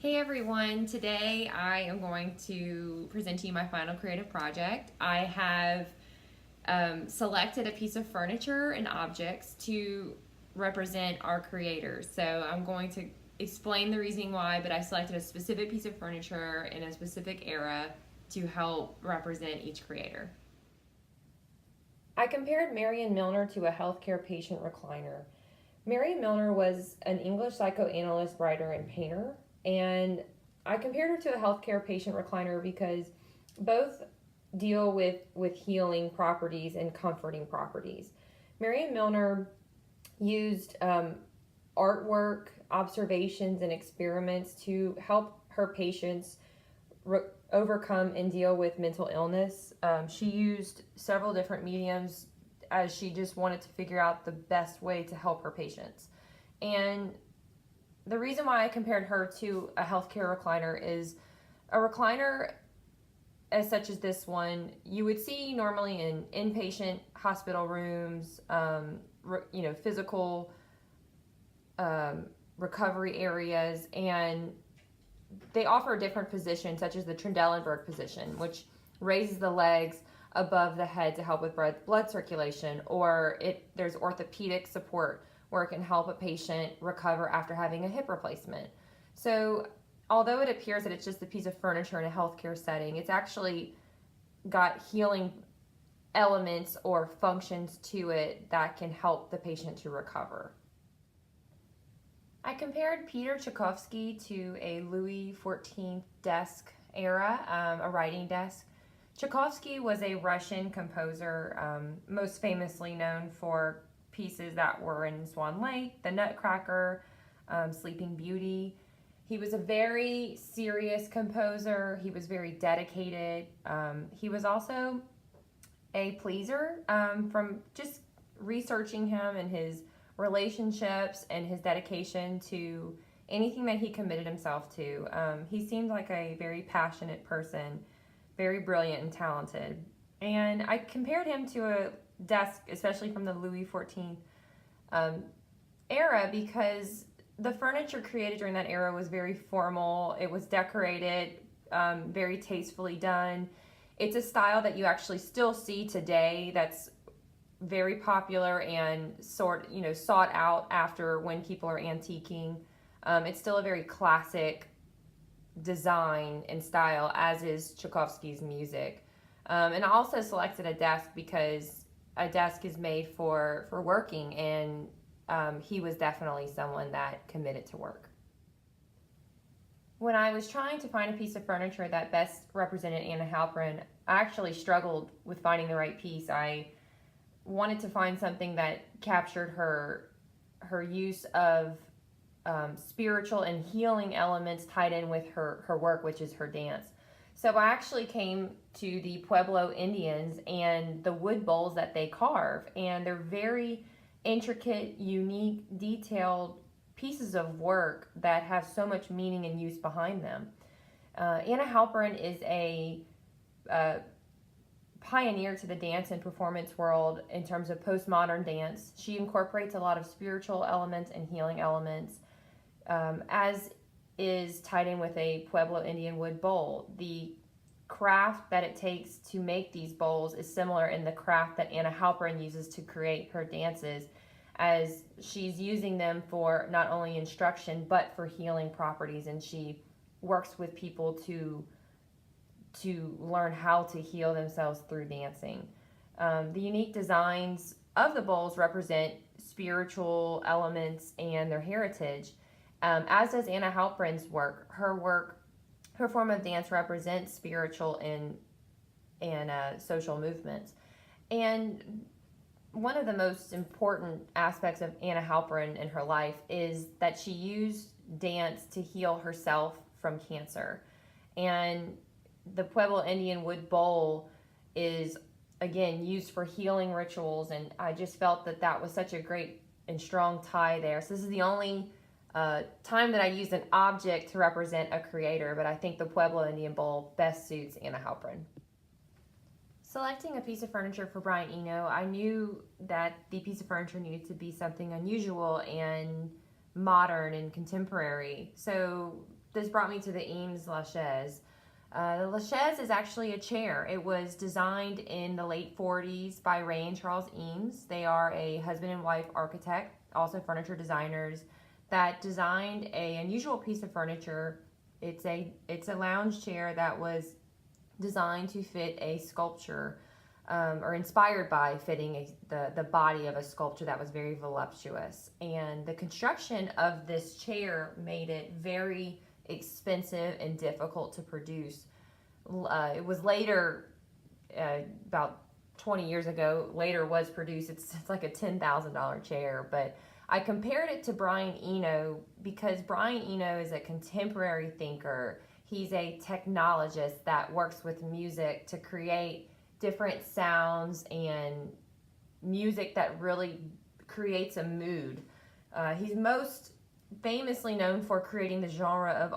Hey everyone, today I am going to present to you my final creative project. I have selected a piece of furniture and objects to represent our creators. So I'm going to explain the reasoning why, but I selected a specific piece of furniture in a specific era to help represent each creator. I compared Marion Milner to a healthcare patient recliner. Marion Milner was an English psychoanalyst, writer, and painter, and I compared her to a healthcare patient recliner because both deal with healing properties and comforting properties. Marion Milner used artwork, observations, and experiments to help her patients overcome and deal with mental illness. She used several different mediums as she just wanted to figure out the best way to help her patients. And the reason why I compared her to a healthcare recliner is a recliner as such as this one you would see normally in inpatient hospital rooms, physical recovery areas, and they offer a different position, such as the Trendelenburg position, which raises the legs above the head to help with blood circulation, or there's orthopedic support where it can help a patient recover after having a hip replacement. So although it appears that it's just a piece of furniture in a healthcare setting, it's actually got healing elements or functions to it that can help the patient to recover. I compared Peter Tchaikovsky to a Louis XIV desk era, a writing desk. Tchaikovsky was a Russian composer, most famously known for pieces that were in Swan Lake, The Nutcracker, Sleeping Beauty. He was a very serious composer. He was very dedicated. He was also a pleaser, from just researching him and his relationships and his dedication to anything that he committed himself to. He seemed like a very passionate person, very brilliant and talented. And I compared him to a desk, especially from the Louis XIV era, because the furniture created during that era was very formal. It was decorated, very tastefully done. It's a style that you actually still see today that's very popular and sought out after when people are antiquing. It's still a very classic design and style, as is Tchaikovsky's music. And I also selected a desk because a desk is made for working, and he was definitely someone that committed to work. When I was trying to find a piece of furniture that best represented Anna Halpern, I actually struggled with finding the right piece. I wanted to find something that captured her use of spiritual and healing elements tied in with her work, which is her dance. So I actually came to the Pueblo Indians and the wood bowls that they carve, and they're very intricate, unique, detailed pieces of work that have so much meaning and use behind them. Anna Halpern is a pioneer to the dance and performance world in terms of postmodern dance. She incorporates a lot of spiritual elements and healing elements, as is tied in with a Pueblo Indian wood bowl. The craft that it takes to make these bowls is similar in the craft that Anna Halpern uses to create her dances, as she's using them for not only instruction but for healing properties, and she works with people to learn how to heal themselves through dancing. The unique designs of the bowls represent spiritual elements and their heritage, as does Anna Halpern's work. Her form of dance represents spiritual and social movements. And one of the most important aspects of Anna Halpern in her life is that she used dance to heal herself from cancer. And the Pueblo Indian wood bowl is, again, used for healing rituals, and I just felt that was such a great and strong tie there. So this is the only time that I used an object to represent a creator, but I think the Pueblo Indian bowl best suits Anna Halpern. Selecting a piece of furniture for Brian Eno, I knew that the piece of furniture needed to be something unusual and modern and contemporary. So this brought me to the Eames Lachaise. The Lachaise is actually a chair. It was designed in the late 40s by Ray and Charles Eames. They are a husband and wife architect, also furniture designers, that designed an unusual piece of furniture. It's a lounge chair that was designed to fit a sculpture, or inspired by fitting the body of a sculpture that was very voluptuous. And the construction of this chair made it very expensive and difficult to produce. It was later, about 20 years ago, later was produced. It's like a $10,000 chair, but I compared it to Brian Eno because Brian Eno is a contemporary thinker. He's a technologist that works with music to create different sounds and music that really creates a mood. He's most famously known for creating the genre of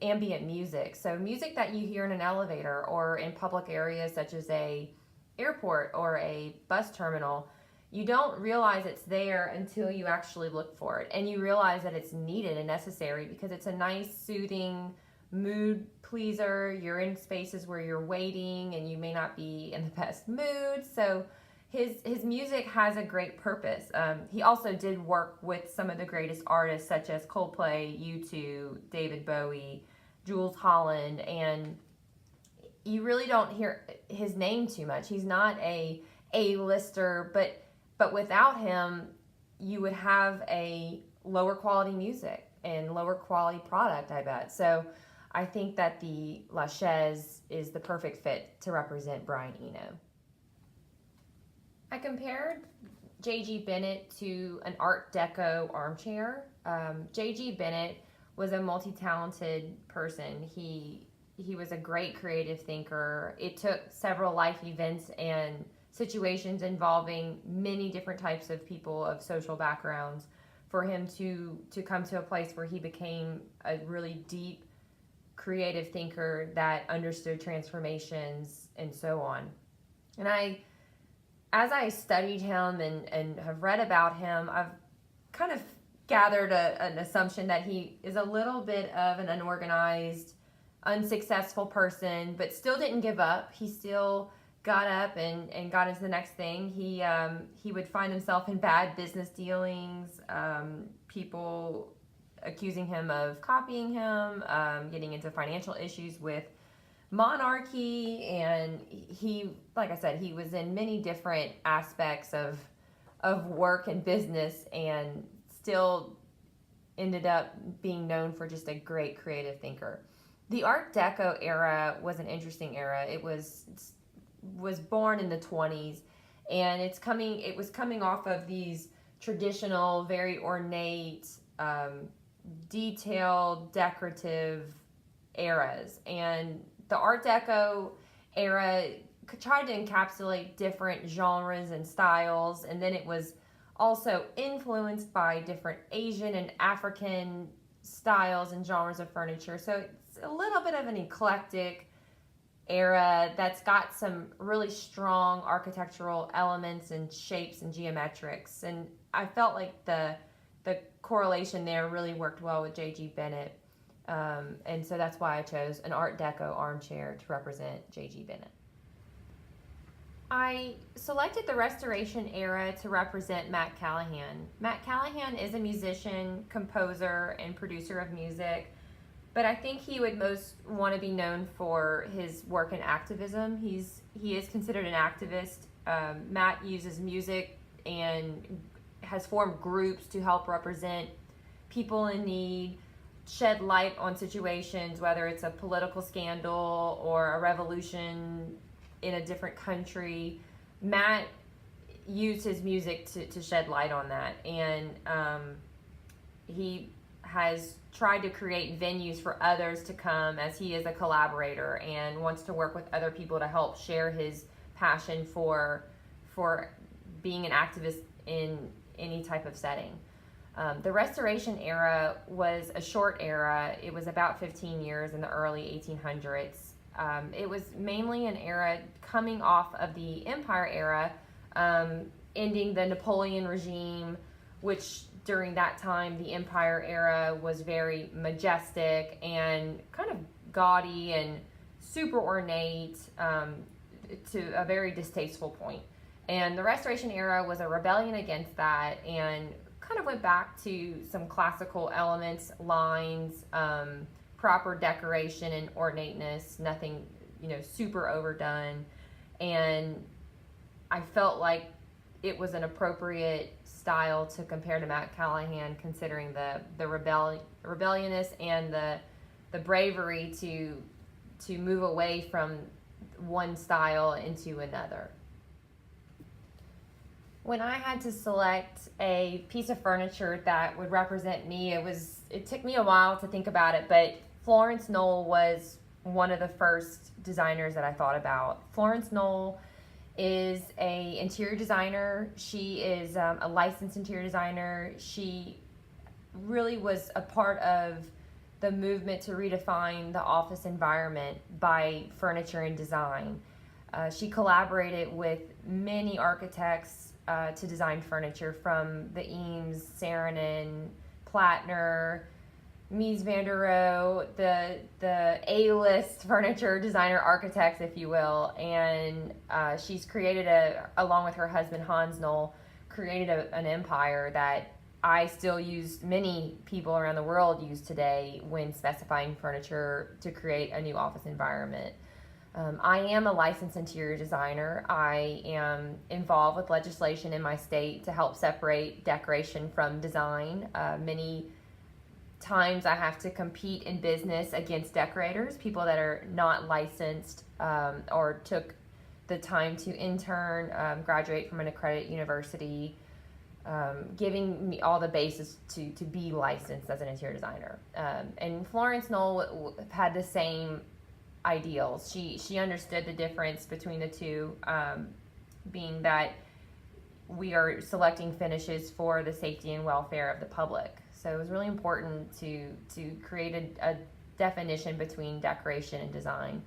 ambient music. So music that you hear in an elevator or in public areas such as a airport or a bus terminal. You don't realize it's there until you actually look for it, and you realize that it's needed and necessary because it's a nice, soothing mood pleaser. You're in spaces where you're waiting and you may not be in the best mood, so his music has a great purpose. He also did work with some of the greatest artists such as Coldplay, U2, David Bowie, Jules Holland, and you really don't hear his name too much. He's not a A-lister, but without him, you would have a lower quality music and lower quality product, I bet. So I think that the Lachaise is the perfect fit to represent Brian Eno. I compared J.G. Bennett to an Art Deco armchair. J.G. Bennett was a multi-talented person. He was a great creative thinker. It took several life events and situations involving many different types of people of social backgrounds for him to come to a place where he became a really deep creative thinker that understood transformations and so on. And as I studied him and have read about him, I've kind of gathered an assumption that he is a little bit of an unorganized, unsuccessful person, but still didn't give up. He still got up and got into the next thing. He would find himself in bad business dealings, people accusing him of copying him, getting into financial issues with monarchy, and he, like I said, he was in many different aspects of work and business, and still ended up being known for just a great creative thinker. The Art Deco era was an interesting era. It was born in the 20s, and it was coming off of these traditional, very ornate, detailed, decorative eras. And the Art Deco era tried to encapsulate different genres and styles, and then it was also influenced by different Asian and African styles and genres of furniture. So it's a little bit of an eclectic era that's got some really strong architectural elements and shapes and geometrics. And I felt like the correlation there really worked well with J.G. Bennett. And so that's why I chose an Art Deco armchair to represent J.G. Bennett. I selected the Restoration era to represent Matt Callahan. Matt Callahan is a musician, composer, and producer of music, but I think he would most want to be known for his work in activism. He is considered an activist. Matt uses music and has formed groups to help represent people in need, shed light on situations, whether it's a political scandal or a revolution in a different country. Matt used his music to shed light on that, and he has tried to create venues for others to come, as he is a collaborator and wants to work with other people to help share his passion for being an activist in any type of setting. The Restoration era was a short era. It was about 15 years in the early 1800s. It was mainly an era coming off of the Empire era, ending the Napoleon regime, which during that time, the Empire era was very majestic and kind of gaudy and super ornate, to a very distasteful point. And the Restoration era was a rebellion against that and kind of went back to some classical elements, lines, proper decoration and ornateness, nothing, super overdone. And I felt like it was an appropriate style to compare to Matt Callahan, considering the rebelliousness and the bravery to move away from one style into another. When I had to select a piece of furniture that would represent me, it took me a while to think about it, but Florence Knoll was one of the first designers that I thought about. Florence Knoll is a interior designer. She is a licensed interior designer. She really was a part of the movement to redefine the office environment by furniture and design. She collaborated with many architects to design furniture, from the Eames, Saarinen, Plattner, Mies van der Rohe, the A-list furniture designer architects, if you will. And she's created, along with her husband Hans Knoll, created an empire that I still use, many people around the world use today when specifying furniture to create a new office environment. I am a licensed interior designer. I am involved with legislation in my state to help separate decoration from design. Many times I have to compete in business against decorators, people that are not licensed or took the time to intern, graduate from an accredited university, giving me all the basis to be licensed as an interior designer. And Florence Knoll had the same ideals. She understood the difference between the two, being that we are selecting finishes for the safety and welfare of the public. So it was really important to create a definition between decoration and design.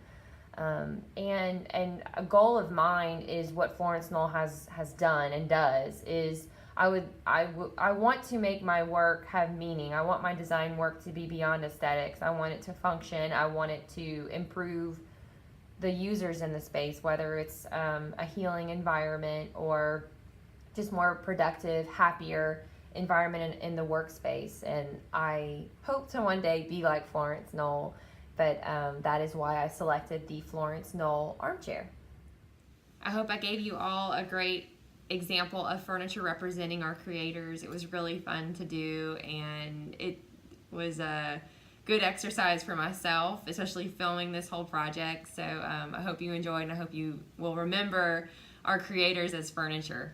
And a goal of mine is what Florence Knoll has done and does is I want to make my work have meaning. I want my design work to be beyond aesthetics. I want it to function. I want it to improve the users in the space, whether it's a healing environment or just more productive, happier environment in the workspace. And I hope to one day be like Florence Knoll, but that is why I selected the Florence Knoll armchair. I hope I gave you all a great example of furniture representing our creators. It was really fun to do, and it was a good exercise for myself, especially filming this whole project. So I hope you enjoyed, and I hope you will remember our creators as furniture.